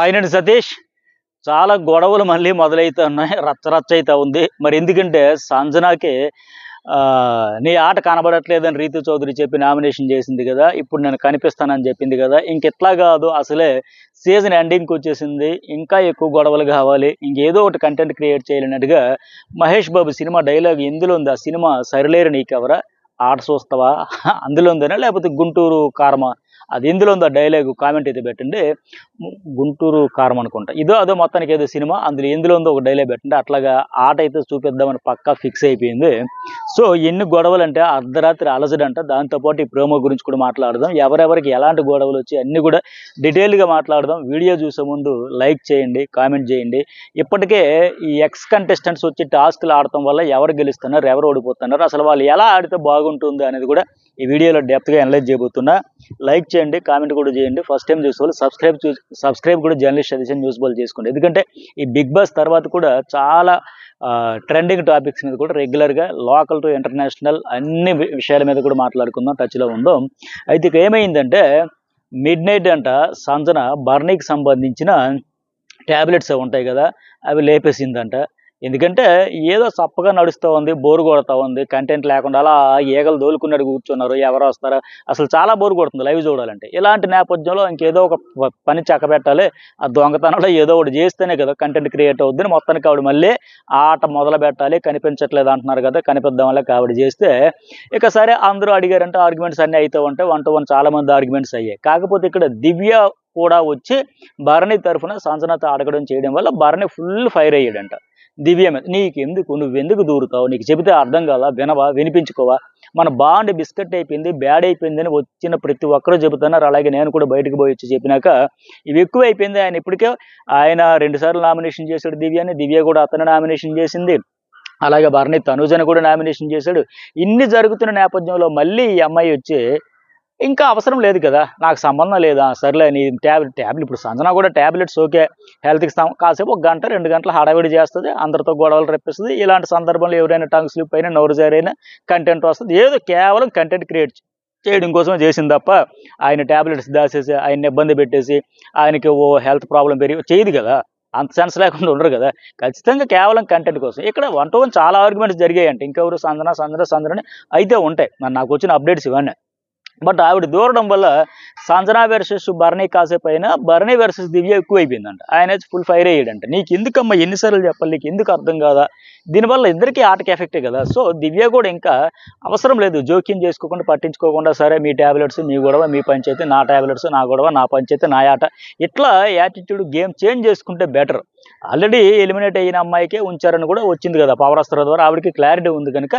ఆయనండి సతీష్. చాలా గొడవలు మళ్ళీ మొదలైతున్నాయి. రచ్చ రచ్చ అయితా ఉంది. మరి ఎందుకంటే సంజనాకి నీ ఆట కనబడట్లేదని రీతు చౌదరి చెప్పి నామినేషన్ చేసింది కదా! ఇప్పుడు నేను కనిపిస్తానని చెప్పింది కదా! ఇంకెట్లా కాదు అసలే సీజన్ ఎండింగ్‌కి వచ్చేసింది. ఇంకా ఎక్కువ గొడవలు కావాలి. ఇంకేదో ఒకటి content create చేయాలన్నట్టుగా Mahesh Babu cinema dialogue ఎందులో ఉంది? ఆ సినిమా 'సరిలేరు నీకెవరా ఆట చూస్తావా' అందులో ఉందనా? లేకపోతే 'గుంటూరు కారమా' అది ఎందులో ఉందో డైలాగ్ కామెంట్ అయితే పెట్టండి. 'గుంటూరు కారం' అనుకుంటా. ఇదో అదో మొత్తానికి ఏదో సినిమా అందులో ఎందులో ఉందో ఒక డైలాగ్ పెట్టండి. అట్లాగా ఆట అయితే చూపిద్దామని పక్కా ఫిక్స్ అయిపోయింది. సో ఎన్ని గొడవలంటే అర్ధరాత్రి అలజడంట. దాంతో పాటు ఈ ప్రోమో గురించి కూడా మాట్లాడదాం. ఎవరెవరికి ఎలాంటి గొడవలు వచ్చి అన్నీ కూడా డీటెయిల్‌గా మాట్లాడదాం. వీడియో చూసే ముందు లైక్ చేయండి, కామెంట్ చేయండి. ఇప్పటికే ఈ ఎక్స్ కంటెస్టెంట్స్ వచ్చి టాస్క్‌లు ఆడటం వల్ల ఎవరు గెలుస్తున్నారు, ఎవరు ఓడిపోతున్నారు, అసలు వాళ్ళు ఎలా ఆడితే బాగుంటుంది అనేది కూడా ఈ వీడియోలో డెప్త్‌గా అనలైజ్ చేయబోతున్నా. లైక్ చేయండి, కామెంట్ కూడా చేయండి. ఫస్ట్ టైం చూసేవాళ్ళు సబ్స్క్రైబ్ కూడా జర్నలిస్ట్ సజెషన్ న్యూస్ బాల్ చేసుకోండి. ఎందుకంటే ఈ బిగ్ బాస్ తర్వాత కూడా చాలా ట్రెండింగ్ టాపిక్స్ మీద కూడా రెగ్యులర్గా లోకల్ టు ఇంటర్నేషనల్ అన్ని విషయాల మీద కూడా మాట్లాడుకుందాం, టచ్లో ఉందాం. అయితే ఇక ఏమైందంటే మిడ్ నైట్ అంట సంజన బర్నీకి సంబంధించిన ట్యాబ్లెట్స్ ఉంటాయి కదా, అవి లేపేసిందంట. ఎందుకంటే ఏదో సప్పగా నడుస్తూ ఉంది, బోరు కొడతా ఉంది, కంటెంట్ లేకుండా అలా ఈగలు దోలుకున్నట్టు కూర్చున్నారు, ఎవరు వస్తారో అసలు చాలా బోరు కొడుతుంది లైవ్ చూడాలంటే. ఇలాంటి నేపథ్యంలో ఇంకేదో ఒక పని చక్కబెట్టాలి, ఆ దొంగతనంలో ఏదో ఒకటి చేస్తేనే కదా కంటెంట్ క్రియేట్ అవుద్దని మొత్తానికి ఆవిడ మళ్ళీ ఆట మొదలు పెట్టాలి. కనిపించట్లేదు అంటున్నారు కదా, కనిపిద్దాం వల్ల ఆవిడ చేస్తే ఇక సరే అందరూ అడిగారంటే ఆర్గ్యుమెంట్స్ అన్నీ అవుతూ ఉంటాయి. 1 to 1 చాలా మంది ఆర్గ్యుమెంట్స్ అయ్యాయి. కాకపోతే ఇక్కడ దివ్య కూడా వచ్చి భరణి తరఫున సంజనతో అడగడం చేయడం వల్ల భరణి ఫుల్ ఫైర్ అయ్యాడంట దివ్య మీద. నీకెందుకు, నువ్వెందుకు దూరుతావు, నీకు చెబితే అర్థం కాదా, వినవా, వినిపించుకోవా, మన బాండ్ బిస్కెట్ అయిపోయింది, బ్యాడ్ అయిపోయింది అని వచ్చిన ప్రతి ఒక్కరూ చెబుతున్నారు. అలాగే నేను కూడా బయటకు పోయి వచ్చి చెప్పినాక ఇవి ఎక్కువ అయిపోయింది. ఆయన ఇప్పటికే 2 సార్లు నామినేషన్ చేశాడు దివ్యని, దివ్య కూడా అతను నామినేషన్ చేసింది. అలాగే భరణి తనుజని కూడా నామినేషన్ చేశాడు. ఇన్ని జరుగుతున్న నేపథ్యంలో మళ్ళీ ఈ అమ్మాయి వచ్చి ఇంకా అవసరం లేదు కదా, నాకు సంబంధం లేదా, సర్లే నీ ట్యాబ్లెట్ ఇప్పుడు సంజన కూడా ట్యాబ్లెట్స్ ఓకే, హెల్త్కి కాసేపు 1 గంట 2 గంటలు హడావిడి చేస్తుంది, అందరితో గొడవలు రప్పిస్తుంది. ఇలాంటి సందర్భంలో ఎవరైనా టంగ్ స్లిప్ అయినా, నోరు జారైనా కంటెంట్ వస్తుంది. ఏదో కేవలం కంటెంట్ క్రియేట్ చేయడం కోసమే చేసింది తప్ప ఆయన ట్యాబ్లెట్స్ దాసేసి ఆయన్ని ఇబ్బంది పెట్టేసి ఆయనకి ఓ హెల్త్ ప్రాబ్లం పెరిగి చేయదు కదా, అంత సెన్స్ లేకుండా ఉండరు కదా. ఖచ్చితంగా కేవలం కంటెంట్ కోసం. ఇక్కడ 1 to 1 చాలా ఆర్గ్యుమెంట్స్ జరిగాయంటే ఇంకెవరు సంజన అయితే ఉంటాయి. మరి నాకు వచ్చిన అప్డేట్స్ ఇవన్నీ. బట్ ఆవిడ దూరడం వల్ల సంజన వర్సెస్ భరణి కాసేపు అయినా భరణి వర్సెస్ దివ్య ఎక్కువ అయిపోయిందంట. ఆయన ఫుల్ ఫైర్ అయ్యాడంట. నీకు ఎందుకమ్మా ఎన్నిసార్లు చెప్పాలి, నీకు ఎందుకు అర్థం కాదా, దీనివల్ల ఇద్దరికీ ఆటకి ఎఫెక్టే కదా. సో దివ్య కూడా ఇంకా అవసరం లేదు, జోక్యం చేసుకోకుండా పట్టించుకోకుండా సరే మీ ట్యాబ్లెట్స్ మీ గొడవ మీ పంచాయతీ, నా ట్యాబ్లెట్స్ నా గొడవ నా పంచాయతీ నా ఆట, ఇట్లా యాటిట్యూడ్ గేమ్ చేంజ్ చేసుకుంటే బెటర్. ఆల్రెడీ ఎలిమినేట్ అయిన అమ్మాయికే ఉంచారని కూడా వచ్చింది కదా పవర్ అస్త్ర ద్వారా, ఆవిడకి క్లారిటీ ఉంది కనుక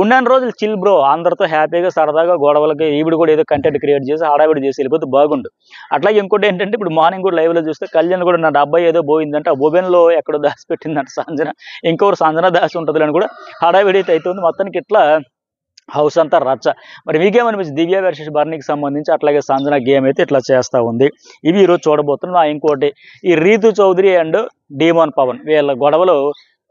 ఉన్న రోజులు చిల్ బ్రో, అందరితో హ్యాపీగా సరదాగా గొడవలకి ఈవిడ కూడా ఏదో కంటెంట్ క్రియేట్ చేసి హడావిడి చేసి వెళ్ళిపోతే బాగుండు. అట్లాగే ఇంకోటి ఏంటంటే ఇప్పుడు మార్నింగ్ కూడా లైవ్లో చూస్తే కళ్యాణ్ కూడా నా డబ్బా ఏదో పోయిందంటే ఆ బొబెన్లో ఎక్కడో దాచిపెట్టిందంట సంజన, ఇంకొకరు సంజన దాచి ఉంటుంది అని కూడా హడావిడి అయితే అవుతుంది. మొత్తానికి ఇట్లా హౌస్ అంతా రచ్చ. మరి మీకేమనిపించింది దివ్య వర్సెస్ భరణికి సంబంధించి, అట్లాగే సంజన గేమ్ అయితే ఇట్లా చేస్తూ ఉంది. ఇవి ఈరోజు చూడబోతున్నాం. ఇంకోటి ఈ రీతు చౌదరి అండ్ డీమోన్ పవన్ వీళ్ళ గొడవలు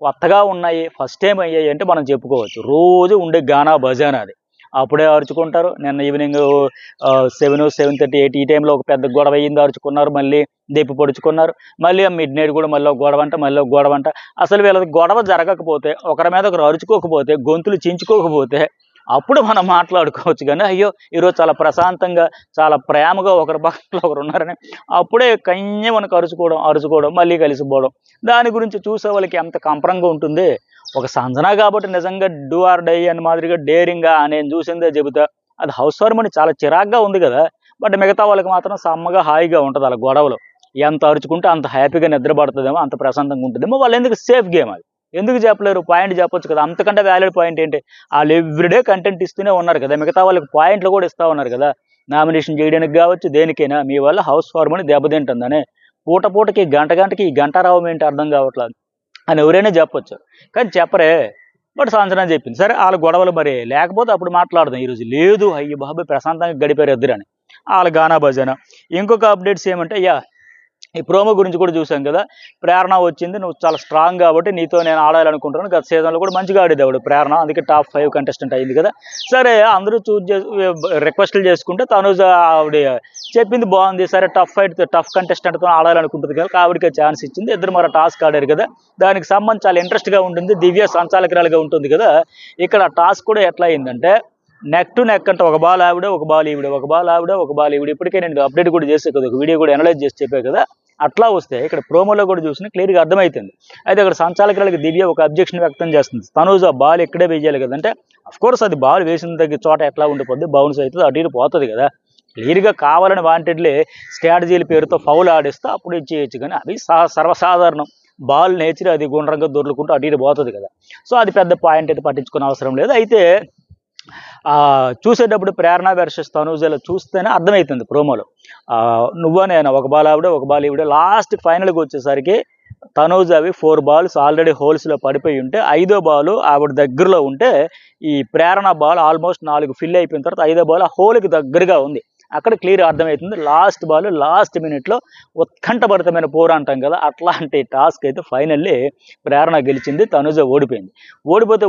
కొత్తగా ఉన్నాయి, ఫస్ట్ టైం అయ్యాయి అంటే మనం చెప్పుకోవచ్చు. రోజు ఉండే గానా బజానా అది. అప్పుడే అరుచుకుంటారు. నిన్న ఈవినింగ్ 7, 7:30, 8 ఈ టైంలో ఒక పెద్ద గొడవ అయ్యింది, అరుచుకున్నారు, మళ్ళీ దెప్పి పొడుచుకున్నారు, మళ్ళీ మిడ్ నైట్ కూడా మళ్ళీ ఒక గొడవ అంట, మళ్ళీ ఒక గొడవ అంట. అసలు వీళ్ళకి గొడవ జరగకపోతే, ఒకరి మీద ఒకరు అరుచుకోకపోతే, గొంతులు చించుకోకపోతే అప్పుడు మనం మాట్లాడుకోవచ్చు. కానీ అయ్యో ఈరోజు చాలా ప్రశాంతంగా చాలా ప్రేమగా ఒకరి పక్కన ఒకరు ఉన్నారని అప్పుడే కయ్య మనకు అరుచుకోవడం మళ్ళీ కలిసిపోవడం, దాని గురించి చూసే వాళ్ళకి ఎంత కంపరంగా ఉంటుంది. ఒక సంజన కాబట్టి నిజంగా డూ ఆర్ డై అని మాదిరిగా డేరింగ్గా నేను చూసిందే చెబుతా, అది హౌస్ హార్మోని చాలా చిరాగ్గా ఉంది కదా. బట్ మిగతా వాళ్ళకి మాత్రం సమ్మగా హాయిగా ఉంటుంది. అలా గొడవలు ఎంత అరుచుకుంటే అంత హ్యాపీగా నిద్రపడుతుందేమో, అంత ప్రశాంతంగా ఉంటుందేమో. వాళ్ళు ఎందుకు సేఫ్ గేమ్ అది ఎందుకు చెప్పలేరు, పాయింట్ చెప్పొచ్చు కదా. అంతకంటే వ్యాలిడ్ పాయింట్ ఏంటి, వాళ్ళు ఎవ్రీడే కంటెంట్ ఇస్తూనే ఉన్నారు కదా, మిగతా వాళ్ళకి పాయింట్లు కూడా ఇస్తూ ఉన్నారు కదా, నామినేషన్ చేయడానికి కావచ్చు దేనికైనా. మీ వల్ల హౌస్ హార్మోని దెబ్బతింటుందని పూటకి గంటకి ఈ గంటారావం ఏంటి అర్థం కావట్లేదు అని ఎవరైనా చెప్పొచ్చు, కానీ చెప్పరే. బట్ సంచలనం చెప్పింది. సరే వాళ్ళ గొడవలు మరి లేకపోతే అప్పుడు మాట్లాడదాం. ఈరోజు లేదు, అయ్యి బాబాయ్ ప్రశాంతంగా గడిపారు ఇద్దరని వాళ్ళ గానా భజన. ఇంకొక అప్డేట్స్ ఏమంటే ఈ ప్రోమో గురించి కూడా చూసాం కదా, ప్రేరణ వచ్చింది, నువ్వు చాలా స్ట్రాంగ్ కాబట్టి నీతో నేను ఆడాలనుకుంటున్నాను. గత సీజన్లో కూడా మంచిగా ఆడేది ప్రేరణ, అందుకే టాప్ 5 కంటెస్టెంట్ అయింది కదా. సరే అందరూ రిక్వెస్ట్లు చేసుకుంటే తనుజ ఆవిడ చెప్పింది బాగుంది, సరే టఫ్ కంటెస్టెంట్తో ఆడాలనుకుంటుంది కదా, ఆవిడకే ఛాన్స్ ఇచ్చింది. ఇద్దరు మరి టాస్క్ ఆడారు కదా, దానికి సంబంధించి చాలా ఇంట్రెస్ట్గా ఉంటుంది, దివ్య సంచాలకురాలుగా ఉంటుంది కదా. ఇక్కడ టాస్క్ కూడా ఎట్లా అయిందంటే నెక్ టు నెక్ అంటే ఒక బాల్ ఆవిడ, ఒక బాల్ ఈవిడ, ఒక బాల్ ఆవిడ, ఒక బాల్ ఈవిడ. ఇప్పటికే నేను అప్డేట్ కూడా చేసే కదా, ఒక వీడియో కూడా అనలైజ్ చేసి చెప్పే కదా. అట్లా వస్తే ఇక్కడ ప్రోమోలో కూడా చూసినా క్లియర్గా అర్థమవుతుంది. అయితే అక్కడ సంచాలకురాలకి దివ్య ఒక అబ్జెక్షన్ వ్యక్తం చేస్తుంది, తనూజ బాల్ ఇక్కడే వేయాలి కదంటే, కోర్స్ అది బాల్ వేసిన దగ్గర చోట ఎట్లా ఉండిపోద్ది, బౌన్స్ అవుతుంది, అటు ఇటు పోతుంది కదా. క్లియర్గా కావాలని వాంటెడ్లీ స్ట్రాటజీల పేరుతో ఫౌల్ ఆడిస్తే అప్పుడు ఇచ్చేయచ్చు, కానీ అవి సర్వసాధారణం. బాల్ నేచర్ అది గుండ్రంగా దొర్లుకుంటూ అటు ఇటు పోతుంది కదా. సో అది పెద్ద పాయింట్ అయితే పట్టించుకునే అవసరం లేదు. అయితే చూసేటప్పుడు ప్రేరణ వెర్సెస్ తనూజలో చూస్తేనే అర్థమవుతుంది ప్రోమోలో. నువ్వా నేను, ఒక బాల్ ఆవిడ, ఒక బాల్ ఈవిడ. లాస్ట్ ఫైనల్కి వచ్చేసరికి తనూజ అవి 4 బాల్స్ ఆల్రెడీ హోల్స్లో పడిపోయి ఉంటే 5వ బాల్ ఆవిడ దగ్గరలో ఉంటే, ఈ ప్రేరణ బాల్ ఆల్మోస్ట్ 4 ఫిల్ అయిపోయిన తర్వాత 5వ బాల్ ఆ హోల్కి దగ్గరగా ఉంది. అక్కడ క్లియర్ అర్థమవుతుంది. లాస్ట్ బాల్ లాస్ట్ మినిట్లో ఉత్కంఠభరితమైన పోరు అంటాం కదా, అట్లాంటి టాస్క్ అయితే ఫైనల్లీ ప్రేరణ గెలిచింది, తనుజ ఓడిపోయింది.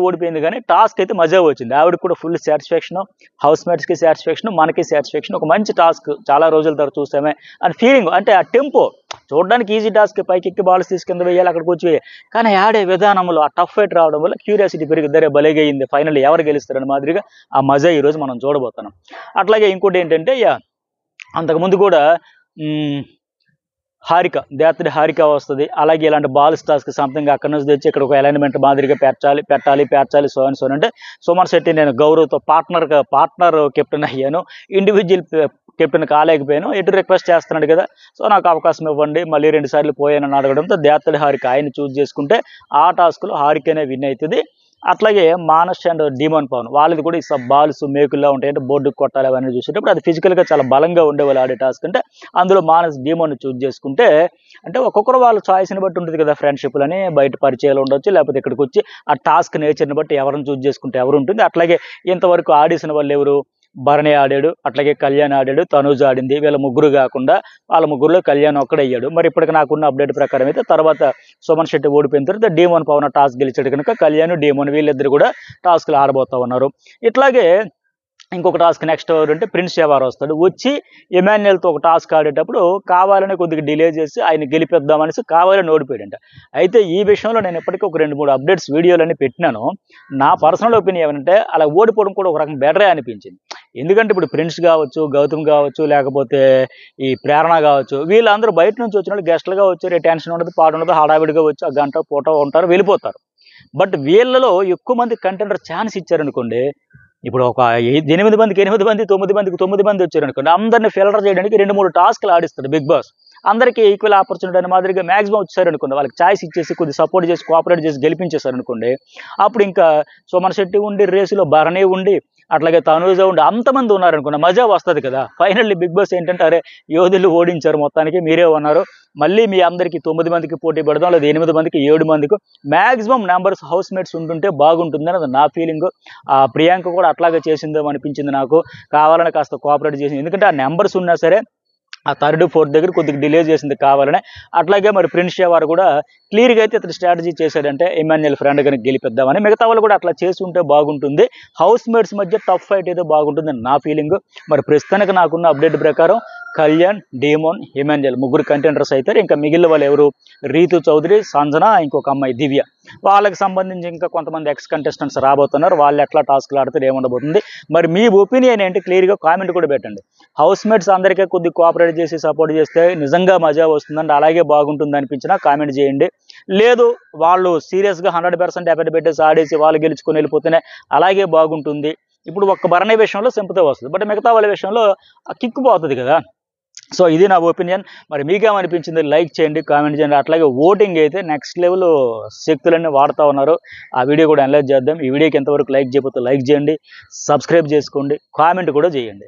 ఓడిపోయింది కానీ టాస్క్ అయితే మజా వచ్చింది. ఆవిడకి కూడా ఫుల్ సాటిస్ఫాక్షన్, హౌస్ మేట్స్కి సాటిస్ఫాక్షన్, మనకి సాటిస్ఫాక్షన్. ఒక మంచి టాస్క్, చాలా రోజుల తర్వాత చూసామే అని ఫీలింగ్. అంటే ఆ టెంపో చూడడానికి ఈజీ టాస్క్, పైకి ఎక్కి బాల్స్ తీసుకుంద వేయాలి, అక్కడికి వచ్చి కానీ ఆడే విధానంలో ఆ టఫ్ ఫైట్ రావడం వల్ల క్యూరియాసిటీ పెరిగిద్దరే భలేగా అయింది. ఫైనల్ ఎవరు గెలుస్తారని మాదిరిగా ఆ మజా ఈరోజు మనం చూడబోతున్నాం. అట్లాగే ఇంకోటి ఏంటంటే, అంతకుముందు కూడా హారిక, దేత్తడి హారిక వస్తుంది. అలాగే ఇలాంటి బాల్స్ టాస్క్ సంథింగ్ అక్కడి నుంచి తెచ్చి ఇక్కడ ఒక అలైన్మెంట్ మాదిరిగా పెట్టాలి సోన్ అంటే సుమన్ శెట్టి నేను గౌరవ్తో పార్ట్నర్ కెప్టెన్ అయ్యాను, ఇండివిజువల్ కెప్టెన్ కాలేకపోయాను, ఎటు రిక్వెస్ట్ చేస్తున్నాడు కదా, సో నాకు అవకాశం ఇవ్వండి, మళ్ళీ 2 సార్లు పోయానని అడగడంతో దేత్తడి హారిక ఆయన చూస్ చేసుకుంటే ఆ టాస్క్లో హారికనే విన్ అవుతుంది. అట్లాగే మానస్ అండ్ డీమోన్ పవన్ వాళ్ళది కూడా ఈ బాల్స్ మేకుల్లో ఉంటాయి, అంటే బోర్డుకు కొట్టాలి అవన్నీ చూసేటప్పుడు అది ఫిజికల్గా చాలా బలంగా ఉండేవాళ్ళు ఆడే టాస్క్. అంటే అందులో మానస్ డీమోన్ చూస్ చేసుకుంటే, అంటే ఒక్కొక్కరు వాళ్ళ చాయిస్ని బట్టి ఉంటుంది కదా, ఫ్రెండ్షిప్లని బయట పరిచయాలు ఉండొచ్చు, లేకపోతే ఇక్కడికి వచ్చి ఆ టాస్క్ నేచర్ని బట్టి ఎవరిని చూస్ చేసుకుంటే ఎవరు ఉంటుంది. అట్లాగే ఇంతవరకు ఆడిసిన వాళ్ళు ఎవరు, భరణి ఆడాడు, అట్లాగే కళ్యాణ్ ఆడాడు, తనూజ ఆడింది. వీళ్ళ ముగ్గురు కాకుండా వాళ్ళ ముగ్గురులో కళ్యాణ్ ఒక్కడయ్యాడు. మరి ఇప్పటికి నాకున్న అప్డేట్ ప్రకారం అయితే తర్వాత సుమన్ శెట్టి ఓడిపోయిన తర్వాత డీమోన్ పవన్ టాస్క్ గెలిచాడు కనుక కళ్యాణ్ డీమోన్ వీళ్ళిద్దరు కూడా టాస్క్లు ఆడబోతా ఉన్నారు. ఇట్లాగే ఇంకొక టాస్క్ నెక్స్ట్ ఎవరంటే ప్రిన్స్ ఎవరు వస్తాడు, వచ్చి ఎమాన్యుయల్తో ఒక టాస్క్ ఆడేటప్పుడు కావాలని కొద్దిగా డిలే చేసి ఆయన గెలిపిద్దామనేసి కావాలని ఓడిపోయాడంట. అయితే ఈ విషయంలో నేను ఇప్పటికీ ఒక 2-3 అప్డేట్స్ వీడియోలన్నీ పెట్టినాను. నా పర్సనల్ ఒపీనియన్ ఏమంటే అలా ఓడిపోవడం కూడా ఒక రకం బెటరే అనిపించింది. ఎందుకంటే ఇప్పుడు ప్రిన్స్ కావచ్చు, గౌతమ్ కావచ్చు, లేకపోతే ఈ ప్రేరణ కావచ్చు, వీళ్ళందరూ బయట నుంచి వచ్చిన వాళ్ళు గెస్ట్లుగా వచ్చారు, టెన్షన్ ఉండదు, పాటు ఉండదు, హడావిడిగా వచ్చి ఆ గంట పూట ఉంటారు, వెళ్ళిపోతారు. బట్ వీళ్ళలో ఎక్కువ మంది కంటెండర్ ఛాన్స్ ఇచ్చారనుకోండి, ఇప్పుడు ఒక 8 మందికి 8 మంది, 9 మందికి 9 మంది వచ్చారనుకోండి, అందరినీ ఫిల్టర్ చేయడానికి 2-3 టాస్క్లు ఆడిస్తాడు బిగ్ బాస్. అందరికీ ఈక్వల్ ఆపర్చునిటీ అనే మాదిరిగా మ్యాక్సిమం వచ్చారనుకోండి, వాళ్ళకి ఛాయిస్ ఇచ్చేసి కొద్దిగా సపోర్ట్ చేసి కోఆపరేట్ చేసి గెలిపించేశారనుకోండి, అప్పుడు ఇంకా సుమన్ శెట్టి ఉండి, రేసులో భరణి ఉండి, అట్లాగే తనూజ ఉండి, అంతమంది ఉన్నారనుకోండి, మజా వస్తుంది కదా. ఫైనల్లీ బిగ్ బాస్ ఏంటంటే, అరే యోధులు ఓడించారు, మొత్తానికి మీరే ఉన్నారు, మళ్ళీ మీ అందరికీ 9 మందికి పోటీ పెడదాం, లేదా 8 మందికి 7 మందికి మ్యాక్సిమం నెంబర్స్ హౌస్ మేట్స్ ఉంటుంటే బాగుంటుంది అనేది నా ఫీలింగ్. ప్రియాంక కూడా అట్లాగే చేసిందో అనిపించింది నాకు, కావాలని కాస్త కోఆపరేట్ చేసింది. ఎందుకంటే ఆ నెంబర్స్ ఉన్నా సరే ఆ 3rd, 4th దగ్గర కొద్దిగా డిలే చేసింది కావాలనే. అట్లాగే మరి ప్రిన్స్ వారు కూడా క్లియర్గా అయితే ఇతను స్ట్రాటజీ చేశాడంటే ఎమాన్యుయల్ ఫ్రెండ్ కనుక గెలిపిద్దామని. మిగతా వాళ్ళు కూడా అట్లా చేసి ఉంటే బాగుంటుంది, హౌస్ మేట్స్ మధ్య టఫ్ ఫైట్ అయితే బాగుంటుంది నా ఫీలింగ్. మరి ప్రస్తుతానికి నాకున్న అప్డేట్ ప్రకారం కళ్యాణ్, డీమోన్, ఎమాన్యుయల్ ముగ్గురు కంటెండర్స్ అవుతారు. ఇంకా మిగిలిన వాళ్ళు ఎవరు, రీతు చౌదరి, సంజన, ఇంకొక అమ్మాయి దివ్య. వాళ్ళకి సంబంధించి ఇంకా కొంతమంది ఎక్స్ కంటెస్టెంట్స్ రాబోతున్నారు, వాళ్ళు ఎట్లా టాస్క్లు ఆడితే ఏముండబోతుంది. మరి మీ ఒపీనియన్ ఏంటి, క్లియర్గా కామెంట్ కూడా పెట్టండి. హౌస్ మేట్స్ అందరికీ కొద్దిగా కోఆపరేట్ చేసి సపోర్ట్ చేస్తే నిజంగా మజా వస్తుందండి, అలాగే బాగుంటుంది అనిపించినా కామెంట్ చేయండి. లేదు వాళ్ళు సీరియస్గా 100% ఎఫర్ట్ పెట్టేసి ఆడేసి వాళ్ళు గెలుచుకొని వెళ్ళిపోతేనే అలాగే బాగుంటుంది. ఇప్పుడు ఒక్క భరణి విషయంలో సింపతి వస్తుంది, బట్ మిగతా వాళ్ళ విషయంలో కిక్కు పోతుంది కదా. సో ఇది నా ఒపీనియన్. మరి మీకేమనిపించింది, లైక్ చేయండి, కామెంట్ చేయండి. అట్లాగే ఓటింగ్ అయితే నెక్స్ట్ లెవెల్ శక్తులన్నీ వాడుతూ ఉన్నారు, ఆ వీడియో కూడా అనలైజ్ చేద్దాం. ఈ వీడియోకి ఎంతవరకు లైక్ చేయకపోతే లైక్ చేయండి, సబ్స్క్రైబ్ చేసుకోండి, కామెంట్ కూడా చేయండి.